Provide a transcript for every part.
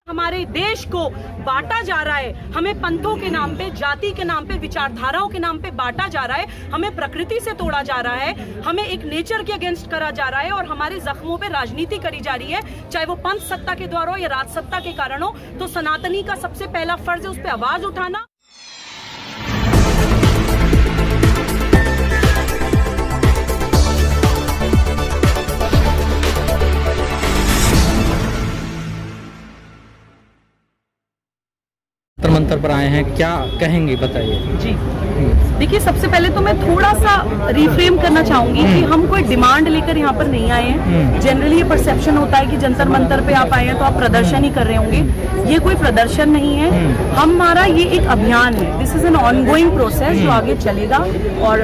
हमारे देश को बांटा जा रहा है, हमें पंथों के नाम पे, जाति के नाम पे, विचारधाराओं के नाम पे बांटा जा रहा है, हमें प्रकृति से तोड़ा जा रहा है, हमें एक नेचर के अगेंस्ट करा जा रहा है और हमारे जख्मों पे राजनीति करी जा रही है, चाहे वो पंथ सत्ता के द्वारा हो या राज सत्ता के कारण हो। तो सनातनी का सबसे पहला फर्ज है उस पर आवाज उठाना। मंत्र पर आए हैं, क्या कहेंगे बताइए। जी देखिए, सबसे पहले तो मैं थोड़ा सा रिफ्रेम करना चाहूंगी कि हम कोई डिमांड लेकर यहाँ पर नहीं आए हैं। जनरली ये परसेप्शन होता है कि जंतर मंतर पे आप आए हैं तो आप प्रदर्शन ही कर रहे होंगे। ये कोई प्रदर्शन नहीं है, हमारा ये एक अभियान है। This is an ongoing process जो आगे चलेगा। और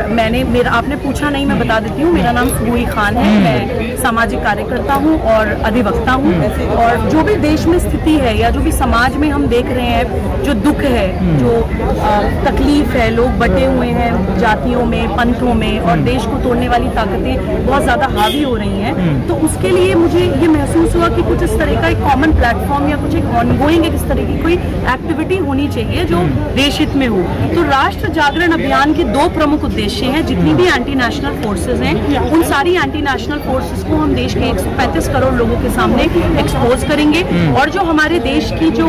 आपने पूछा नहीं, मैं बता देती हूँ, मेरा नाम सुबुई खान है, मैं सामाजिक कार्यकर्ता हूँ और अधिवक्ता हूँ। और जो भी देश में स्थिति है या जो भी समाज में हम देख रहे हैं, जो दुख है, जो तकलीफ है, लोग बटे हुए हैं जातियों में, पंथों में, और देश को तोड़ने वाली ताकतें बहुत ज्यादा हावी हो रही हैं, तो उसके लिए मुझे ये महसूस हुआ कि कुछ इस तरह का एक कॉमन प्लेटफॉर्म या कुछ एक ऑनगोइंग इस तरह की कोई एक्टिविटी होनी चाहिए जो देश हित में हो। तो राष्ट्र जागरण अभियान के दो प्रमुख उद्देश्य हैं। जितनी भी एंटी नेशनल फोर्सेज हैं, उन सारी एंटी नेशनल फोर्सेज को हम देश के 135 करोड़ लोगों के सामने एक्सपोज करेंगे। और जो हमारे देश की जो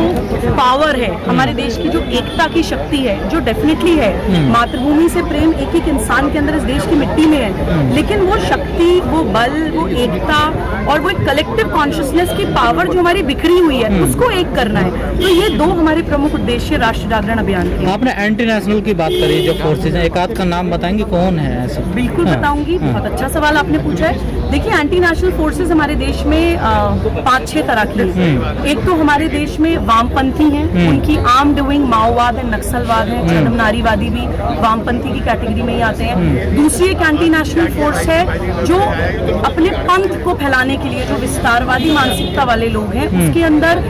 पावर है, हमारे देश की जो एकता की शक्ति है, जो डेफिनेटली है, मातृभूमि से प्रेम एक एक इंसान के अंदर इस देश की मिट्टी में है, लेकिन वो शक्ति, वो बल, वो एकता और वो एक कलेक्टिव कॉन्शियसनेस की पावर जो हमारी बिखरी हुई है, उसको एक करना है। तो ये दो हमारे प्रमुख उद्देश्य राष्ट्र जागरण अभियान के। आपने एंटी नेशनल की बात करी, जो फोर्सेज हैं, एक आध का नाम बताएंगे कौन है ऐसे? बिल्कुल बताऊंगी, बहुत अच्छा सवाल आपने पूछा है। देखिए, एंटी नेशनल फोर्सेज हमारे देश में 5-6 तरह की हैं। एक तो हमारे देश में वामपंथी हैं, उनकी आर्म डूइंग माओवाद है, नक्सलवाद है, जन्म नारीवादी भी वामपंथी की कैटेगरी में ही आते हैं। दूसरी एक एंटी नेशनल फोर्स है जो अपने पंथ को फैलाने के लिए, जो विस्तारवादी मानसिकता वाले लोग हैं, उसके अंदर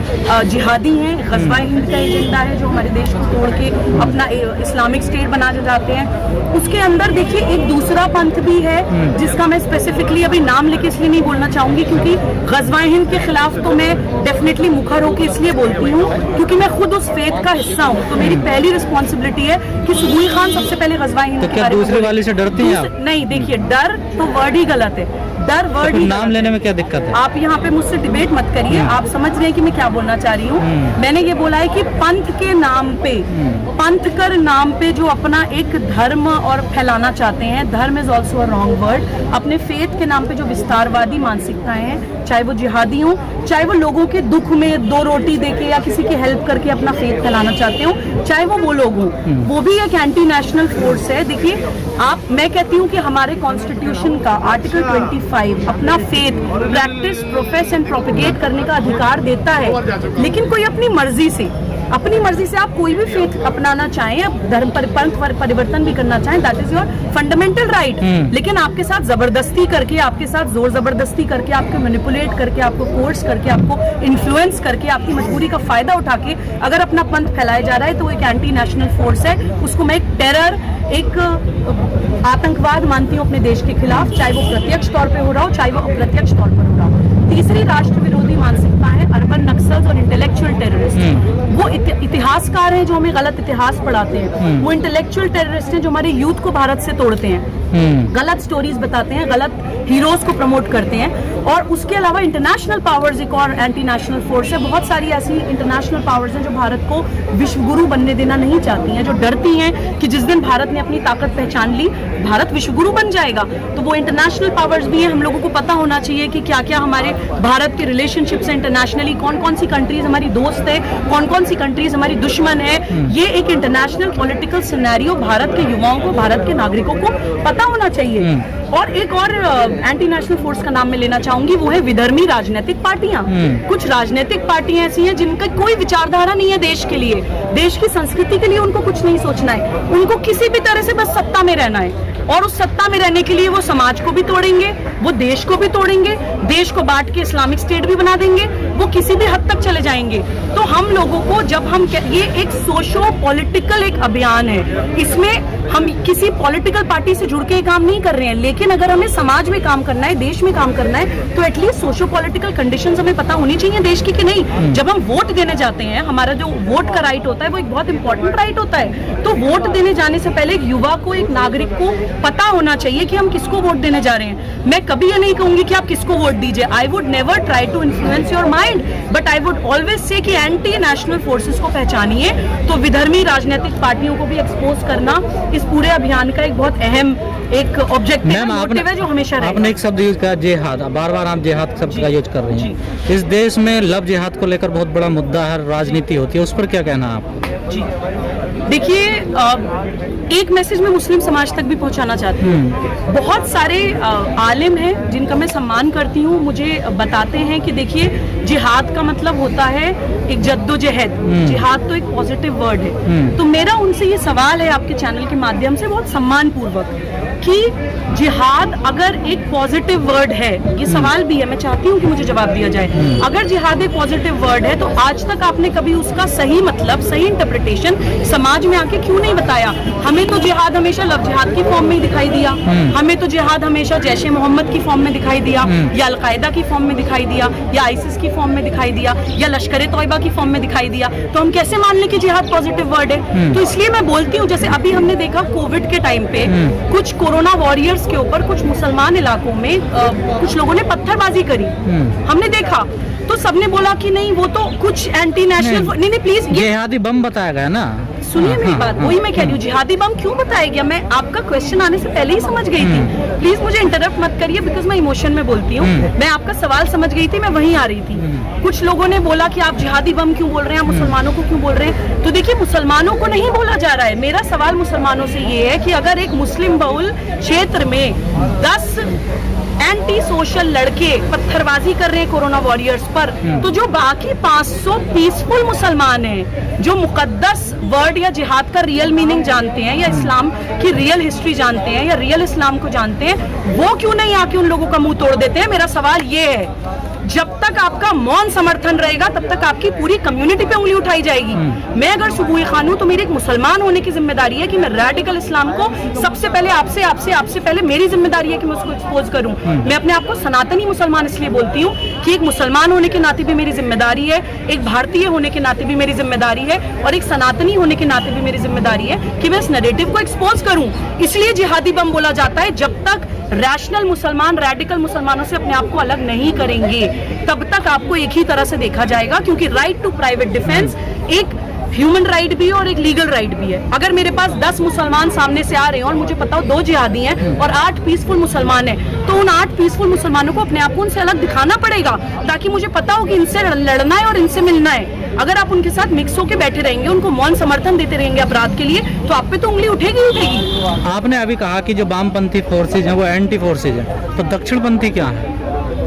जिहादी हैं, ग़ज़वा हिंद का एजेंडा है जो हमारे देश को तोड़ के अपना इस्लामिक स्टेट बना जाते हैं। उसके अंदर देखिए एक दूसरा पंथ भी है जिसका मैं स्पेसिफिकली अभी नाम लेके इसलिए नहीं बोलना चाहूंगी, क्योंकि ग़ज़वा हिंद के खिलाफ तो मैं डेफिनेटली मुखर होकर इसलिए बोलती हूँ क्योंकि मैं खुद उस फेथ का हिस्सा हूँ। तो मेरी पहली रिस्पॉन्सिबिलिटी है कि सुबुई खान सबसे पहले ग़ज़वा हिंद तो क्या दूसरे वाले से डरती हैं आप? नहीं, देखिए, डर तो वर्ड ही गलत है। डर वर्ड ही नाम लेने में क्या दिक्कत है? आप यहाँ पे मुझसे डिबेट मत करिए। आप समझ रहे हैं कि मैं क्या बोलना चाह रही हूँ। मैंने ये बोला है कि पंथ के नाम पे, पंथ कर नाम पे जो अपना एक धर्म और फैलाना चाहते हैं, धर्म is also a wrong word. अपने फेथ के नाम पे जो विस्तारवादी मानसिकताएं हैं, चाहे वो जिहादी हो, चाहे वो लोगों के दुख में 2 रोटी देके या किसी की हेल्प करके अपना फेथ फैलाना चाहते हो, चाहे वो लोग हों, वो भी एक एंटी नेशनल फोर्स है। देखिए, मैं कहती हूँ कि हमारे कॉन्स्टिट्यूशन का आर्टिकल 25 अपना faith practice, profess and propagate करने का अधिकार देता है, लेकिन कोई अपनी मर्जी से आप कोई भी फेथ अपनाना चाहें, आप धर्म पंथ परिवर्तन भी करना चाहें, that is your fundamental right. लेकिन आपके साथ जबरदस्ती करके, आपके साथ जोर जबरदस्ती करके, आपको मैनिपुलेट करके, आपको फोर्स करके, आपको इन्फ्लुएंस करके, आपकी मजबूरी का फायदा उठा के अगर अपना पंथ फैलाया जा रहा है, तो एक एंटी नेशनल फोर्स है। उसको मैं एक टेरर, एक आतंकवाद मानती हूँ अपने देश के खिलाफ, चाहे वो प्रत्यक्ष तौर पे हो रहा हो, चाहे वो अप्रत्यक्ष तौर पर हो रहा हो। तीसरी राष्ट्र विरोधी मानसिकता है अर्बन नक्सल्स और इंटेलेक्चुअल टेररिस्ट। वो इतिहासकार हैं जो हमें गलत इतिहास पढ़ाते हैं। वो इंटेलेक्चुअल टेररिस्ट हैं जो हमारे यूथ को भारत से तोड़ते हैं, गलत स्टोरीज बताते हैं, गलत हीरोज को प्रमोट करते हैं। और उसके अलावा इंटरनेशनल पावर्स एक और एंटी नेशनल फोर्स है। बहुत सारी ऐसी इंटरनेशनल पावर्स हैं जो भारत को विश्वगुरु बनने देना नहीं चाहती हैं, जो डरती हैं कि जिस दिन भारत ने अपनी ताकत पहचान ली, भारत विश्वगुरु बन जाएगा। तो वो इंटरनेशनल पावर्स भी हैं। हम लोगों को पता होना चाहिए कि क्या क्या हमारे भारत के रिलेशनशिप्स हैं इंटरनेशनली, कौन कौन सी कंट्रीज हमारी दोस्त है, कौन कौन सी कंट्रीज हमारी दुश्मन है। ये एक इंटरनेशनल पॉलिटिकल सिनेरियो भारत के युवाओं को, भारत के नागरिकों को पता होना चाहिए। और एक और एंटी नेशनल फोर्स का नाम मैं लेना चाहूंगी, वो है विधर्मी राजनीतिक पार्टियां। कुछ राजनीतिक पार्टियां ऐसी हैं जिनका कोई विचारधारा नहीं है देश के लिए, देश की संस्कृति के लिए उनको कुछ नहीं सोचना है, उनको किसी भी तरह से बस सत्ता में रहना है। और उस सत्ता में रहने के लिए वो समाज को भी तोड़ेंगे, वो देश को भी तोड़ेंगे, देश को बांट के इस्लामिक स्टेट भी बना देंगे, वो किसी भी हद तक चले जाएंगे। तो हम लोगों को जब हम ये एक सोशो पॉलिटिकल एक अभियान है, इसमें हम किसी पॉलिटिकल पार्टी से जुड़ के काम नहीं कर रहे हैं, लेकिन अगर हमें समाज में काम करना है, देश में काम करना है, तो एटलीस्ट सोशो पॉलिटिकल कंडीशंस हमें पता होनी चाहिए देश की कि नहीं। जब हम वोट देने जाते हैं, हमारा जो वोट का राइट होता है वो एक बहुत इंपॉर्टेंट राइट होता है, तो वोट देने जाने से पहले एक युवा को, एक नागरिक को पता होना चाहिए कि हम किसको वोट देने जा रहे हैं। मैं कभी ये नहीं कहूंगी कि आप किसको वोट दीजिए, I would never try to influence your mind, but I would always say कि एंटी नेशनल फोर्सेस को पहचानिए। तो विधर्मी राजनीतिक पार्टियों को भी एक्सपोज करना इस पूरे अभियान का एक बहुत अहम एक ऑब्जेक्टिव मोटिव है जो हमेशा रहेगा। आपने एक शब्द यूज किया जिहाद, बार बार आप जिहाद शब्द का यूज कर रही हैं। इस देश में लव जिहाद को लेकर बहुत बड़ा मुद्दा है, राजनीति होती है, उस पर क्या कहना है आप? जी देखिए, एक मैसेज मैं मुस्लिम समाज तक भी पहुंचाना चाहती हूँ। बहुत सारे आलिम हैं जिनका मैं सम्मान करती हूँ, मुझे बताते हैं कि देखिए जिहाद का मतलब होता है एक जद्दोजहद। जिहाद तो एक पॉजिटिव वर्ड है। तो मेरा उनसे ये सवाल है आपके चैनल के माध्यम से बहुत सम्मान पूर्वक कि जिहाद अगर एक पॉजिटिव वर्ड है, ये सवाल भी है, मैं चाहती हूँ कि मुझे जवाब दिया जाए। अगर जिहाद एक पॉजिटिव वर्ड है तो आज तक आपने कभी उसका सही मतलब, सही इंटरप्रिटेशन समाज में आके क्यों नहीं बताया? हमें तो जिहाद हमेशा लव जिहाद की फॉर्म में ही दिखाई दिया, हमें तो जिहाद हमेशा जैश ए मोहम्मद की फॉर्म में दिखाई दिया, या अलकायदा की फॉर्म में दिखाई दिया, या आईसिस की फॉर्म में दिखाई दिया, या लश्कर तौयबा की फॉर्म में दिखाई दिया। तो हम कैसे मान लें कि जिहाद पॉजिटिव वर्ड है? तो इसलिए मैं बोलती हूँ, जैसे अभी हमने देखा कोविड के टाइम पे कुछ कोरोना वॉरियर्स के ऊपर कुछ मुसलमान इलाकों में कुछ लोगों ने पत्थरबाजी करी, हमने देखा, तो सबने बोला कि नहीं वो तो कुछ एंटी नेशनल, नहीं प्लीज, जिहादी बम बताया गया ना, सुनिए मेरी बात, वही मैं कह रही हूँ, जिहादी बम क्यों बताया गया? मैं आपका क्वेश्चन आने से पहले ही समझ गई थी, प्लीज मुझे इंटरप्ट मत करिए, बिकॉज मैं इमोशन में बोलती हूँ। मैं आपका सवाल समझ गई थी, मैं वहीं आ रही थी। कुछ लोगों ने बोला कि आप जिहादी बम क्यों बोल रहे हैं, मुसलमानों को क्यों बोल रहे हैं? तो देखिए, मुसलमानों को नहीं बोला जा रहा है। मेरा सवाल मुसलमानों से ये है कि अगर एक मुस्लिम बहुल क्षेत्र में 10 एंटी सोशल लड़के पत्थरबाजी कर रहे हैं कोरोना वॉरियर्स पर, तो जो बाकी 500 पीसफुल मुसलमान हैं, जो मुकद्दस वर्ड या जिहाद का रियल मीनिंग जानते हैं, या इस्लाम की रियल हिस्ट्री जानते हैं, या रियल इस्लाम को जानते हैं, वो क्यों नहीं आके उन लोगों का मुंह तोड़ देते हैं? मेरा सवाल ये है। जब तक आपका मौन समर्थन रहेगा तब तक आपकी पूरी कम्युनिटी पे उंगली उठाई जाएगी। मैं अगर सुबुह खान हूं तो मेरी एक मुसलमान होने की जिम्मेदारी है कि मैं रेडिकल इस्लाम को सबसे पहले आपसे पहले मेरी जिम्मेदारी है कि मैं उसको एक्सपोज करूं। मैं अपने आप को सनातनी मुसलमान इसलिए बोलती हूं कि एक मुसलमान होने के नाते भी मेरी जिम्मेदारी है, एक भारतीय होने के नाते भी मेरी जिम्मेदारी है, और एक सनातनी होने के नाते भी मेरी जिम्मेदारी है कि मैं इस नैरेटिव को एक्सपोज करूं। इसलिए जिहादी बम बोला जाता है। जब तक रैशनल मुसलमान रेडिकल मुसलमानों से अपने आप को अलग नहीं करेंगे तब तक आपको एक ही तरह से देखा जाएगा, क्योंकि राइट टू प्राइवेट डिफेंस एक ह्यूमन राइट भी है और एक लीगल राइट भी है। अगर मेरे पास 10 मुसलमान सामने से आ रहे हैं और मुझे पता हो 2 जिहादी हैं और 8 पीसफुल मुसलमान हैं, तो उन 8 पीसफुल मुसलमानों को अपने आप को उनसे अलग दिखाना पड़ेगा, ताकि मुझे पता हो कि इनसे लड़ना है और इनसे मिलना है। अगर आप उनके साथ मिक्स होकर बैठे रहेंगे, उनको मौन समर्थन देते रहेंगे अपराध के लिए, तो आप पे तो उंगली उठेगी ही उठेगी। आपने अभी कहा कि जो वामपंथी फोर्सेज हैं वो एंटी फोर्सेज हैं, तो दक्षिणपंथी क्या है?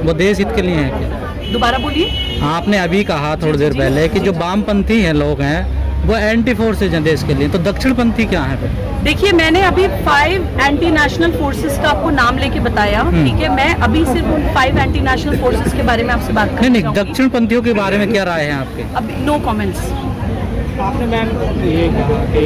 वो देश हित के लिए है क्या? दोबारा बोलिए। आपने अभी कहा थोड़ी देर पहले कि जो वामपंथी हैं लोग हैं वो एंटी फोर्सेज हैं देश के लिए, तो दक्षिणपंथी क्या है फिर? देखिए, मैंने अभी 5 एंटी नेशनल फोर्सेस का आपको नाम लेके बताया, ठीक है? मैं अभी सिर्फ उन 5 एंटी नेशनल फोर्सेस के बारे में आपसे बात करना नहीं, चाहूंगी। दक्षिणपंथियों के बारे में क्या राय है आपके? अब नो कमेंट्स। आपने मैम ये कहा कि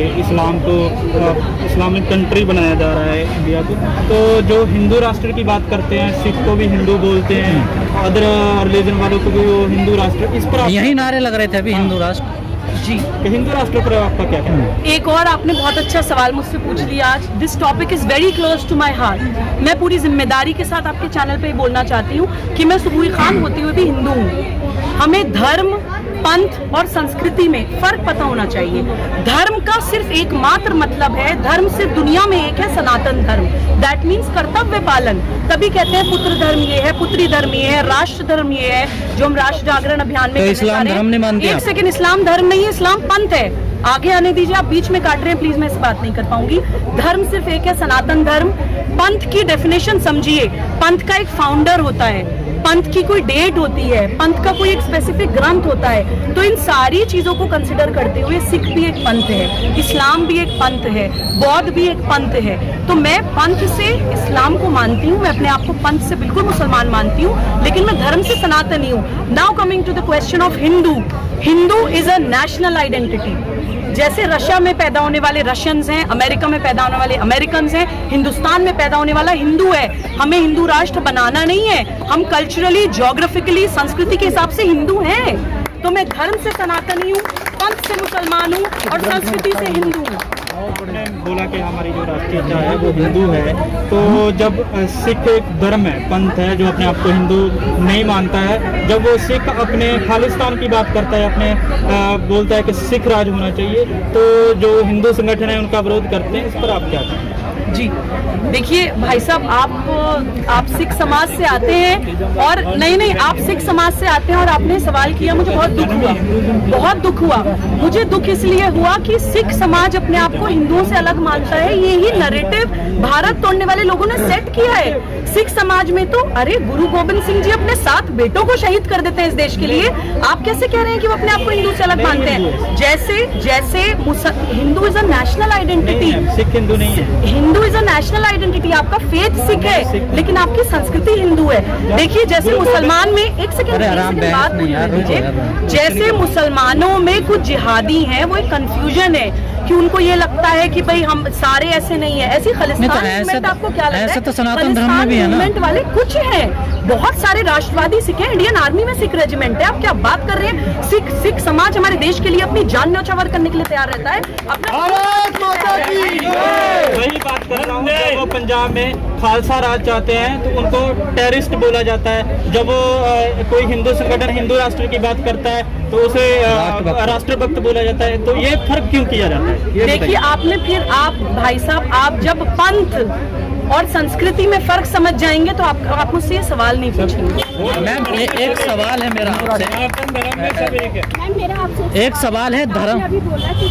इस्लामिक कंट्री बनाया जा रहा है इंडिया को, तो जो हिंदू राष्ट्र की बात करते हैं, सिख को भी हिंदू बोलते हैं, अदर रिलीजन वालों को भी वो हिंदू राष्ट्र, इस पर यही नारे लग रहे थे अभी हिंदू राष्ट्र जी। कि हिंदू राष्ट्र पर आपका क्या कहना है? एक और आपने बहुत अच्छा सवाल मुझसे पूछ लिया आज। This topic is very close to my heart. मैं पूरी जिम्मेदारी के साथ आपके चैनल पे ही बोलना चाहती हूँ कि मैं सुबुह खान होते हुए भी हिंदू हूँ। हमें धर्म, पंथ और संस्कृति में फर्क पता होना चाहिए। धर्म का सिर्फ एकमात्र मतलब है, धर्म सिर्फ दुनिया में एक है, सनातन धर्म। दैट मीन्स कर्तव्य पालन। तभी कहते हैं पुत्र धर्म ये है, पुत्री धर्म ये है, राष्ट्र धर्म ये है, जो हम राष्ट्र जागरण अभियान में तो इस्लाम धर्म नहीं मानते? एक सेकंड, इस्लाम धर्म नहीं है, इस्लाम पंथ है। आगे आने दीजिए, आप बीच में काट रहे हैं, प्लीज मैं इस बात नहीं कर पाऊंगी। धर्म सिर्फ एक है, सनातन धर्म। पंथ की डेफिनेशन समझिए। पंथ का एक फाउंडर होता है, पंथ की कोई डेट होती है, पंथ का कोई एक स्पेसिफिक ग्रंथ होता है। तो इन सारी चीजों को कंसिडर करते हुए सिख भी एक पंथ है, इस्लाम भी एक पंथ है, बौद्ध भी एक पंथ है। तो मैं पंथ से इस्लाम को मानती हूँ, मैं अपने आप को पंथ से बिल्कुल मुसलमान मानती हूँ, लेकिन मैं धर्म से सनातनी हूँ। Now coming to the question of Hindu, Hindu is a national identity. जैसे रशिया में पैदा होने वाले रशियंस हैं, अमेरिका में पैदा होने वाले अमेरिकन्स हैं, हिंदुस्तान में पैदा होने वाला हिंदू है। हमें हिंदू राष्ट्र बनाना नहीं है, हम कल्चरली, ज्योग्राफिकली, संस्कृति के हिसाब से हिंदू हैं। तो मैं धर्म से सनातनी हूँ, पंथ से मुसलमान हूँ और संस्कृति से हिंदू हूँ। आपने बोला कि हमारी जो राष्ट्रीयता है वो हिंदू है, तो जब सिख एक धर्म है, पंथ है जो अपने आप को हिंदू नहीं मानता है, जब वो सिख अपने खालिस्तान की बात करता है, अपने बोलता है कि सिख राज होना चाहिए, तो जो हिंदू संगठन है उनका विरोध करते हैं, इस पर आप क्या कहें? जी देखिए भाई साहब, आप सिख समाज से आते हैं और नहीं आप सिख समाज से आते हैं और आपने सवाल किया, मुझे बहुत दुख हुआ, बहुत दुख हुआ। मुझे दुख इसलिए हुआ कि सिख समाज अपने आप को हिंदुओं से अलग मानता है। यही नैरेटिव भारत तोड़ने वाले लोगों ने सेट किया है। सिख समाज में तो अरे गुरु गोविंद सिंह जी अपने 7 बेटों को शहीद कर देते हैं इस देश के लिए। आप कैसे कह रहे हैं कि वो अपने आप को हिंदू से अलग मानते हैं? जैसे Hindu is a national identity, Sikh Hindu नहीं है, Hindu is a national identity. आपका फेथ सिख है लेकिन आपकी संस्कृति हिंदू है। देखिए जैसे मुसलमान में एक सेकंड बात लीजिए, जैसे मुसलमानों में कुछ जिहादी हैं, वो एक कंफ्यूजन है कि उनको ये लगता है कि भाई हम सारे ऐसे नहीं है। ऐसी खालिस्तान मूवमेंट आपको क्या लगता है? ऐसा तो सनातन धर्म में भी है ना, मूवमेंट वाले कुछ हैं, बहुत सारे राष्ट्रवादी सिख हैं। इंडियन आर्मी में सिख रेजिमेंट है। आप क्या बात कर रहे हैं? सिख समाज हमारे देश के लिए अपनी जान न्यौछावर करने के लिए तैयार रहता है। वही बात कर रहा हूँ, जब वो पंजाब में खालसा राज चाहते हैं तो उनको टेररिस्ट बोला जाता है। जब वो कोई हिंदू संगठन हिंदू राष्ट्र की बात करता है तो उसे राष्ट्रभक्त बोला जाता है। तो ये फर्क क्यों किया जाता है? देखिए आपने फिर आप भाई साहब, आप जब पंथ और संस्कृति में फर्क समझ जाएंगे तो आप मुझसे ये सवाल नहीं पूछेंगे। मैम एक सवाल है मेरा आपसे, एक सवाल है धर्म, अभी बोला कि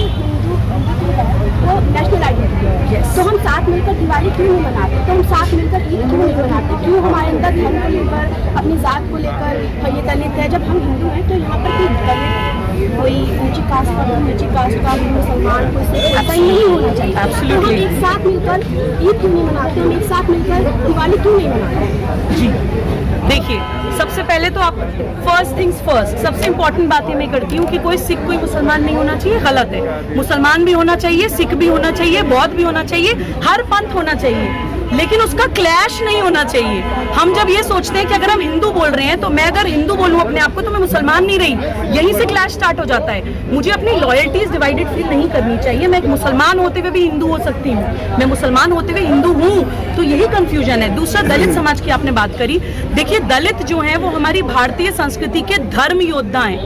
वो नेशनल आइडेंटिटी है, तो हम साथ मिलकर दिवाली क्यों नहीं मनाते? तो हम साथ मिलकर ईद क्यों नहीं मनाते? क्यों हमारे अंदर धर्म को लेकर, अपनी जात को लेकर ये दलित है? जब हम हिंदू हैं तो यहाँ पर कोई दलित, कोई ऊंची कास्ट का, नीची कास्ट का, मुसलमान, कोई ऐसा ही नहीं होना चाहिए। तो हम एक साथ मिलकर ईद क्यों नहीं मनाते? हम एक साथ मिलकर दिवाली क्यों नहीं मनाते? जी देखिए, सबसे पहले तो आप फर्स्ट थिंग्स फर्स्ट, सबसे इम्पोर्टेंट बात ये मैं करती हूँ कि कोई सिख कोई मुसलमान नहीं होना चाहिए, गलत है। मुसलमान भी होना चाहिए, सिख भी होना चाहिए, बौद्ध भी होना चाहिए, हर पंथ होना चाहिए, लेकिन उसका क्लैश नहीं होना चाहिए। हम जब ये सोचते हैं कि अगर हम हिंदू बोल रहे हैं तो मैं अगर हिंदू बोलूं अपने आप को तो मैं मुसलमान नहीं रही, यहीं से क्लैश स्टार्ट हो जाता है। मुझे अपनी लॉयल्टीज डिवाइडेड फील नहीं करनी चाहिए। मैं एक मुसलमान होते हुए भी हिंदू हो सकती हूँ, मैं मुसलमान होते हुए हिंदू हूँ, तो यही कंफ्यूजन है। दूसरा, दलित समाज की आपने बात करी। देखिए दलित जो है वो हमारी भारतीय संस्कृति के धर्म योद्धा हैं।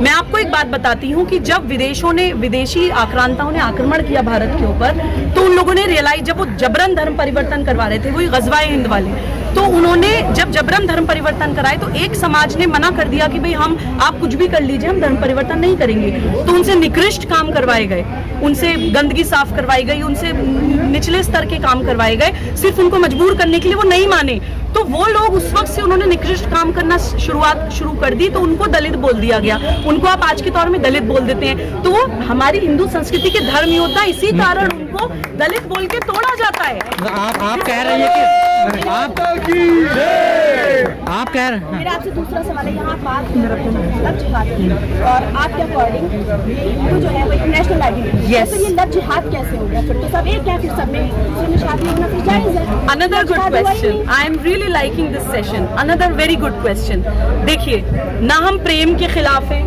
मैं आपको एक बात बताती हूँ कि जब विदेशी आक्रांताओं ने आक्रमण किया भारत के ऊपर, तो उन लोगों ने रियलाइज, जब वो जबरन धर्म परिवर्तन करवा रहे थे, वही गजवाए हिंद वाले, तो उन्होंने जब जबरन धर्म परिवर्तन कराए तो एक समाज ने मना कर दिया कि भाई आप कुछ भी कर लीजिए, हम धर्म परिवर्तन नहीं करेंगे। तो उनसे निकृष्ट काम करवाए गए, उनसे गंदगी साफ करवाई गई, उनसे निचले स्तर के काम करवाए गए, सिर्फ उनको मजबूर करने के लिए। वो नहीं माने तो वो लोग उस वक्त से उन्होंने निकृष्ट काम करना शुरू कर दी, तो उनको दलित बोल दिया गया। उनको आप आज के तौर में दलित बोल देते हैं। तो वो हमारी हिंदू संस्कृति के धर्म योद्धा, इसी कारण उनको दलित बोल के तोड़ा जाता है। आप कह रहे हैं कि आप कह रहे हैं। मेरा आपसे दूसरा सवाल है, यहाँ बात लव जिहाद की, और आपके अकॉर्डिंग हिंदू जो है वो एक नेशनल आइडेंटिटी है, तो ये लव जिहाद कैसे हो गया? फिर तो सब एक है, फिर सब में किसी में शादी होना फिर जायज है। Another good question. I am really liking this session. Another very good question. देखिए, ना हम प्रेम के खिलाफ हैं,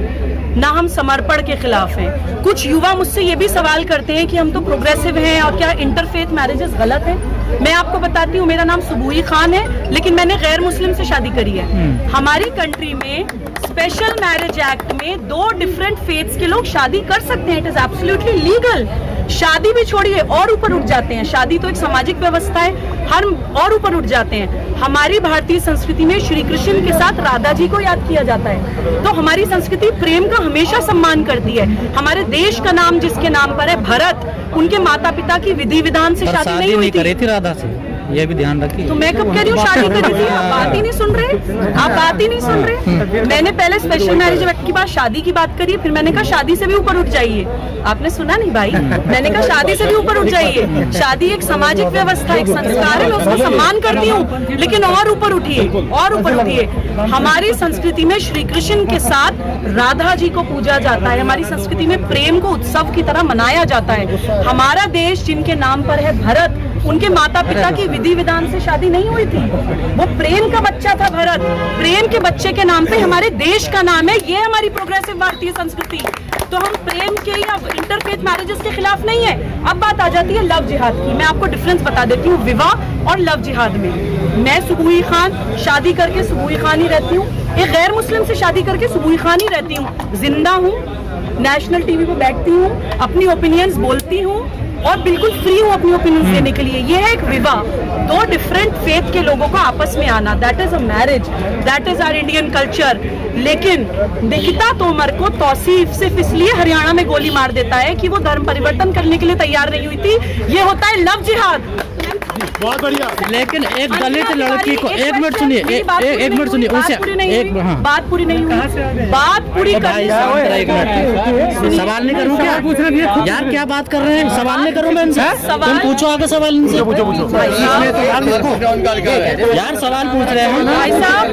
ना हम समर्पण के खिलाफ हैं। कुछ युवा मुझसे ये भी सवाल करते हैं कि हम तो प्रोग्रेसिव हैं और क्या इंटरफेथ मैरिजेस गलत है? मैं आपको बताती हूँ, मेरा नाम सुबूई खान है, लेकिन मैंने गैर मुस्लिम से शादी करी है। हमारी कंट्री में स्पेशल मैरिज एक्ट में 2 डिफरेंट फेथ्स के लोग शादी कर सकते हैं। It is absolutely legal. शादी भी छोड़िए, और ऊपर उठ जाते हैं। शादी तो एक सामाजिक व्यवस्था है, हर और ऊपर उठ जाते हैं। हमारी भारतीय संस्कृति में श्री कृष्ण के साथ राधा जी को याद किया जाता है। तो हमारी संस्कृति प्रेम का हमेशा सम्मान करती है। हमारे देश का नाम जिसके नाम पर है, भरत, उनके माता पिता की विधि विधान से शादी नहीं हुई थी। राधा से ये भी ध्यान रखिए। तो मैं कब कह रही हूँ शादी करी थी? आप बात ही नहीं सुन रहे, आप बात ही नहीं सुन रहे। मैंने पहले स्पेशल मैरिज एक्ट की बात, शादी की बात करी, फिर मैंने कहा शादी से भी ऊपर उठ जाइए। आपने सुना नहीं भाई, मैंने कहा शादी से भी ऊपर उठ जाइए। शादी एक सामाजिक व्यवस्था, एक संस्कार है, मैं उसको सम्मान करती हूँ, लेकिन और ऊपर उठिए, और ऊपर उठिए। हमारी संस्कृति में श्री कृष्ण के साथ राधा जी को पूजा जाता है, हमारी संस्कृति में प्रेम को उत्सव की तरह मनाया जाता है। हमारा देश जिनके नाम पर है भरत, उनके माता पिता की विधि विधान से शादी नहीं हुई थी, वो प्रेम का बच्चा था भरत। प्रेम के बच्चे के नाम पे हमारे देश का नाम है, ये हमारी प्रोग्रेसिव भारतीय संस्कृति। तो हम प्रेम के या इंटरफेथ मैरिजेस के खिलाफ नहीं है। अब बात आ जाती है लव जिहाद की। मैं आपको डिफरेंस बता देती हूँ विवाह और लव जिहाद में। मैं सुबुई खान शादी करके सुबुई खान ही रहती हूँ, एक गैर मुस्लिम से शादी करके सुबुई खान ही रहती हूँ, जिंदा हूँ, नेशनल टीवी पे बैठती हूँ, अपनी ओपिनियंस बोलती हूँ और बिल्कुल फ्री हूँ अपनी ओपिनियंस देने के लिए। ये है एक विवाह, दो डिफरेंट फेथ के लोगों को आपस में आना, that is a marriage, that is our Indian culture. लेकिन निकिता तोमर को तौसीफ सिर्फ इसलिए हरियाणा में गोली मार देता है कि वो धर्म परिवर्तन करने के लिए तैयार नहीं हुई थी। ये होता है लव जिहाद। बहुत बढ़िया। लेकिन एक दलित लड़की को, एक मिनट सुनिए, एक मिनट सुनिए, उसे एक हाँ। बात पूरी नहीं हुई, बात पूरी करनी। सवाल नहीं करूँ क्या यार, क्या बात कर रहे हैं? सवाल नहीं करूँ मैं इनसे, तुम पूछो आगे सवाल इनसे। यार सवाल पूछ रहे हैं भाई साहब,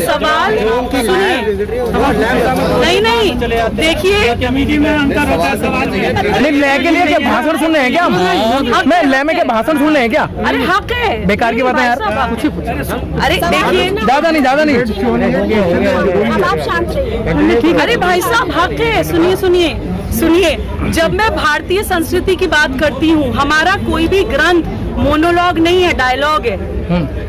सवाल सुनिए। नहीं देखिए, कमेटी में अंतर होता है सवाल ले के लिए क्या भाषण सुन रहे हैं क्या? मैं ले में क्या भाषण सुन रहे हैं क्या? अरे हक है, बेकार की बात है यार। अरे देखिए, ज्यादा नहीं अब आप शांत रहिए। अरे भाई साहब हक है। सुनिए, जब मैं भारतीय संस्कृति की बात करती हूँ, हमारा कोई भी ग्रंथ मोनोलॉग नहीं है, डायलॉग है।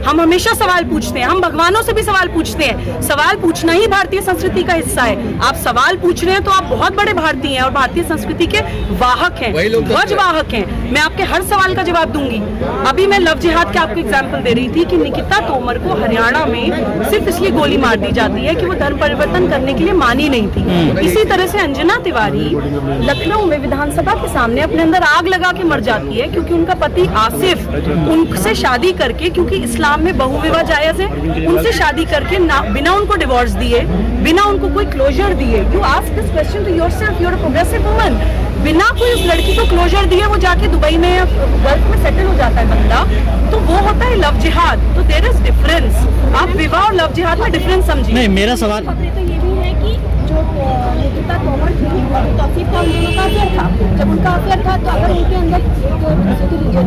हम हमेशा सवाल पूछते हैं, हम भगवानों से भी सवाल पूछते हैं। सवाल पूछना ही भारतीय संस्कृति का हिस्सा है। आप सवाल पूछ रहे हैं तो आप बहुत बड़े भारतीय हैं और भारतीय संस्कृति के वाहक हैं, ध्वज वाहक हैं। मैं आपके हर सवाल का जवाब दूंगी। अभी मैं लव जिहाद के आपको एग्जाम्पल दे रही थी कि निकिता तोमर को हरियाणा में सिर्फ इसलिए गोली मार दी जाती है कि वो धर्म परिवर्तन करने के लिए मानी नहीं थी। इसी तरह से अंजना तिवारी लखनऊ में विधानसभा के सामने अपने अंदर आग लगा के मर जाती है क्योंकि उनका पति आसिफ उनसे शादी करके, क्योंकि इस्लाम में बहुविवाह जायज है, उनसे शादी करके बिना उनको डिवोर्स दिए, बिना उनको कोई क्लोजर दिए। You ask this question to yourself, you are a progressive woman. बिना कोई उस लड़की को क्लोजर दिए वो जाके दुबई में या गल्फ में सेटल हो जाता है बंदा, तो वो होता है लव जिहाद। तो देयर इज डिफरेंस। आप विवाह और लव जिहाद में डिफरेंस समझिए। नहीं, मेरा सवाल खबरें तो ये भी है कि जो निकिता तोमर थी, तौसीफ का उन दोनों का अफेयर था। जब उनका अफेयर था तो अगर उनके अंदर रिलीजन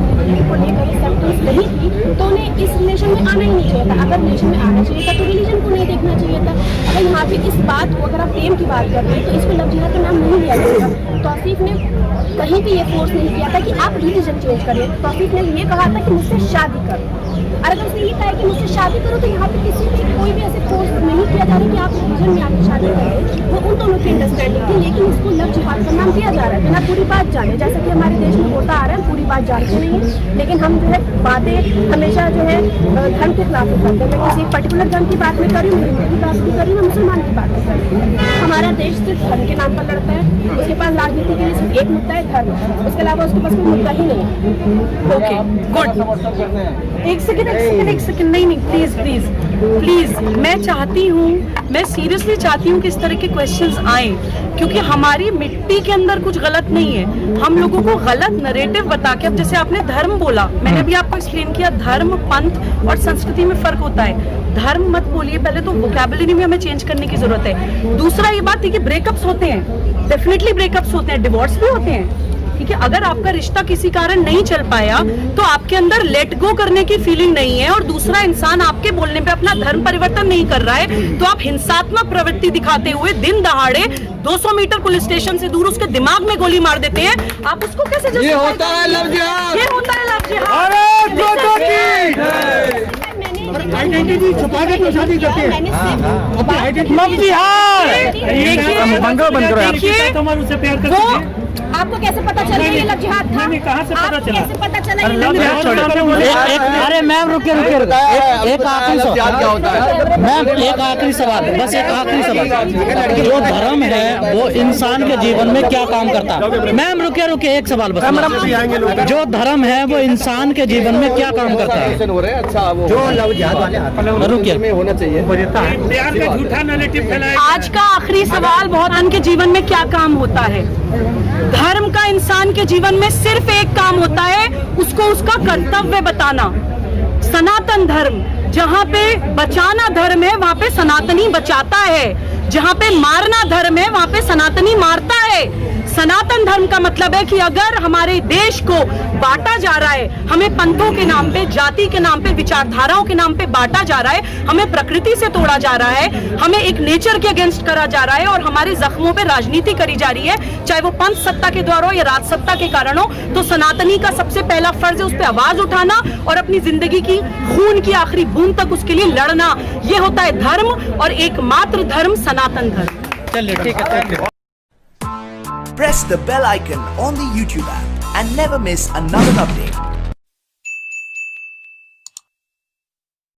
को लेकर एक्सेप्टेंस नहीं थी तो उन्हें इस रिलेशन में आना ही नहीं चाहिए था। अगर रिलेशन में आना चाहिए था तो रिलीजन को नहीं देखना चाहिए था। अगर यहाँ पे इस बात को, अगर आप प्रेम की बात कर रहे हैं तो इसको लव जिहाद का नाम नहीं दिया जाएगा। तौसीफ ने कहीं भी ये फोर्स नहीं किया था कि आप रिलीजन चेंज करें। तौसीफ ने ये कहा था कि मुझसे शादी करो। और अगर उसने ये कहा है कि मुझसे शादी करो तो यहाँ पे किसी भी कोई भी ऐसे फोर्स नहीं किया जा रहा कि आप रिलीजन में आके शादी करें। वो उन दोनों की अंडरस्टैंडिंग थी, लेकिन उसको लव जिहाद का नाम दिया जा रहा है बिना पूरी बात जाने। जैसा कि हमारे देश में होता आ रहा है, पूरी बात जानते नहीं है, लेकिन हम जो है बातें हमेशा जो है धर्म के खिलाफ करते हैं। मैं किसी पर्टिकुलर धर्म की बात में कर रही हूँ, हिंदू की बात भी कर रही हूँ, मैं मुसलमान की बात भी कर रही हूँ। हमारा देश सिर्फ धर्म के नाम पर लड़ता है। उसके पास राजनीति के लिए सिर्फ एक मुद्दा है, धर्म। उसके अलावा उसके पास कोई मुद्दा ही नहीं है। Okay good. एक सेकंड, नहीं प्लीज मैं चाहती हूँ, मैं सीरियसली चाहती हूँ कि इस तरह के क्वेश्चंस आए, क्योंकि हमारी मिट्टी के अंदर कुछ गलत नहीं है। हम लोगों को गलत नरेटिव बता के, अब जैसे आपने धर्म बोला, मैंने भी आपको एक्सप्लेन किया, धर्म, पंथ और संस्कृति में फर्क होता है। धर्म मत बोलिए, पहले तो वोकैबुलरी में हमें चेंज करने की जरूरत है। दूसरा ये बात है कि ब्रेकअप्स होते हैं, डेफिनेटली ब्रेकअप्स होते हैं, डिवोर्स भी होते हैं। ठीक है, अगर आपका रिश्ता किसी कारण नहीं चल पाया तो आपके अंदर लेट गो करने की फीलिंग नहीं है और दूसरा इंसान आपके बोलने पे अपना धर्म परिवर्तन नहीं कर रहा है, तो आप हिंसात्मक प्रवृत्ति दिखाते हुए दिन दहाड़े 200 मीटर पुलिस स्टेशन से दूर उसके दिमाग में गोली मार देते हैं। आप उसको कैसे ये होता है लव जिहाद। ये होता है लव जिहाद। आइडेंटिटी छुपा के तो शादी करते हैं। मैंने लव जिहाद। देखिए, बंद करो यार। देखिए, आपको कैसे पता चला ये लव जिहाद था? कहाँ से पता आपको चला? कैसे पता चला ये लव लव जिहाद जिहाद था? अरे मैम रुकिए रुकिए एक आखिरी सवाल मैम, एक आखिरी सवाल, बस एक आखिरी सवाल। जो धर्म है वो इंसान के जीवन में क्या काम करता है? मैम रुकिए रुकिए, एक सवाल बस। जो धर्म है वो इंसान के जीवन में क्या काम करता है? जो लव जिहाद वाले रुकिए, में होना चाहिए। प्यार का झूठा नैरेटिव फैलाया। आज का आखिरी सवाल बहुत के जीवन में क्या काम होता है? धर्म का इंसान के जीवन में सिर्फ एक काम होता है, उसको उसका कर्तव्य बताना। सनातन धर्म, जहाँ पे बचाना धर्म है वहाँ पे सनातनी बचाता है, जहाँ पे मारना धर्म है वहाँ पे सनातनी मारता है। सनातन धर्म का मतलब है कि अगर हमारे देश को बांटा जा रहा है, हमें पंथों के नाम पे, जाति के नाम पे, विचारधाराओं के नाम पे बांटा जा रहा है, हमें प्रकृति से तोड़ा जा रहा है, हमें एक नेचर के अगेंस्ट करा जा रहा है और हमारे जख्मों पे राजनीति करी जा रही है, चाहे वो पंथ सत्ता के द्वारा हो या राज सत्ता के कारण हो, तो सनातनी का सबसे पहला फर्ज है उस पर आवाज उठाना और अपनी जिंदगी की खून की आखिरी बूंद तक उसके लिए लड़ना। ये होता है धर्म, और एकमात्र धर्म सनातन धर्म। चलिए ठीक है। Press the bell icon on the YouTube app and never miss another update.